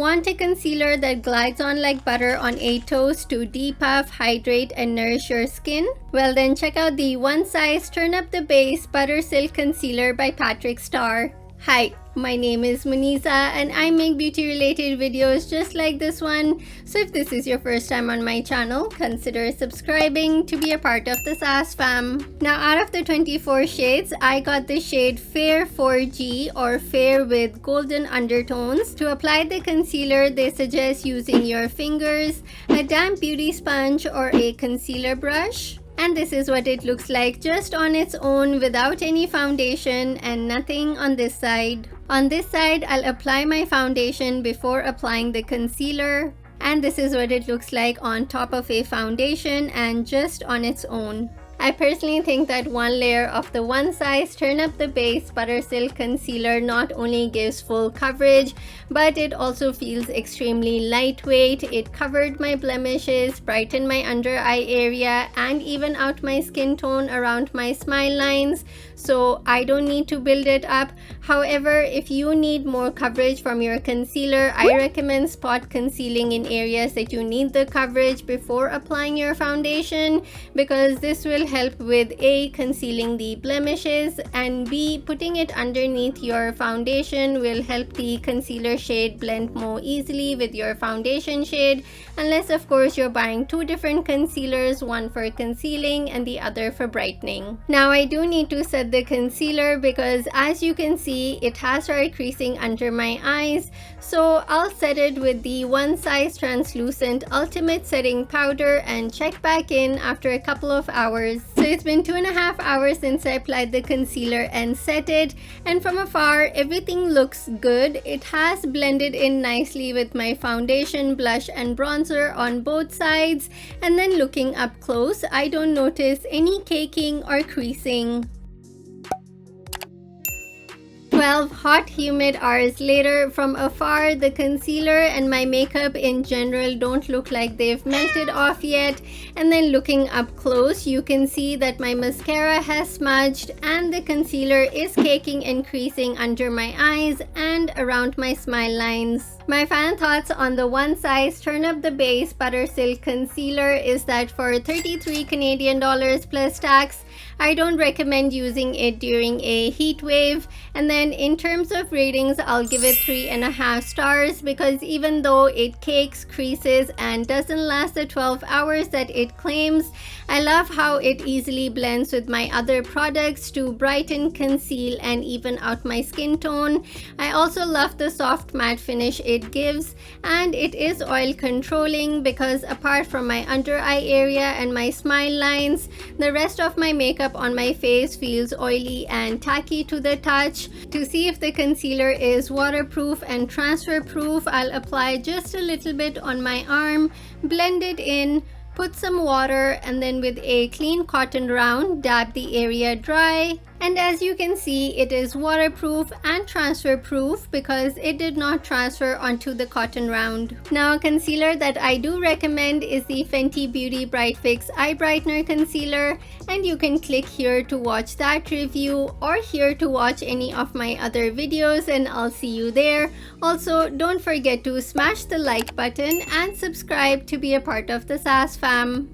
Want a concealer that glides on like butter on a toast to depuff, hydrate, and nourish your skin? Well then check out the One Size Turn Up the Base Butter Silk Concealer by Patrick Starrr. Hi, my name is Muniza and I make beauty related videos just like this one. So if this is your first time on my channel, consider subscribing to be a part of the SAS fam. Now out of the 24 shades, I got the shade Fair 4G or Fair with Golden Undertones. To apply the concealer, they suggest using your fingers, a damp beauty sponge, or a concealer brush. And this is what it looks like just on its own without any foundation and nothing on this side. On this side, I'll apply my foundation before applying the concealer. And this is what it looks like on top of a foundation and just on its own. I personally think that one layer of the One Size Turn Up the Base Butter Silk Concealer not only gives full coverage, but it also feels extremely lightweight. It covered my blemishes, brightened my under eye area, and even out my skin tone around my smile lines. So I don't need to build it up. However, if you need more coverage from your concealer, I recommend spot concealing in areas that you need the coverage before applying your foundation, because this will help with A, concealing the blemishes, and B, putting it underneath your foundation will help the concealer shade blend more easily with your foundation shade, unless of course you're buying two different concealers, one for concealing and the other for brightening. Now I do need to set the concealer because as you can see, it has started creasing under my eyes, so I'll set it with the One Size Translucent Ultimate Setting Powder and check back in after a couple of hours. So it's been 2.5 hours since I applied the concealer and set it, and from afar everything looks good. It has blended in nicely with my foundation, blush, and bronzer on both sides, and then looking up close, I don't notice any caking or creasing. 12 hot humid hours later, from afar the concealer and my makeup in general don't look like they've melted off yet, and then looking up close you can see that my mascara has smudged and the concealer is caking and creasing under my eyes and around my smile lines. My final thoughts on the One Size Turn Up the Base Butter Silk Concealer is that for 33 Canadian dollars plus tax, I don't recommend using it during a heat wave. And then in terms of ratings, I'll give it 3.5 stars because even though it cakes, creases, and doesn't last the 12 hours that it claims, I love how it easily blends with my other products to brighten, conceal, and even out my skin tone. I also love the soft matte finish it gives, and it is oil controlling because apart from my under eye area and my smile lines, the rest of my makeup on my face feels oily and tacky to the touch. To see if the concealer is waterproof and transfer proof, I'll apply just a little bit on my arm, blend it in, put some water, and then with a clean cotton round dab the area dry. And as you can see, it is waterproof and transfer proof because it did not transfer onto the cotton round. Now a concealer that I do recommend is the Fenty Beauty Bright Fix Eye Brightener Concealer, and you can click here to watch that review or here to watch any of my other videos, and I'll see you there. Also, don't forget to smash the like button and subscribe to be a part of the SAS fam.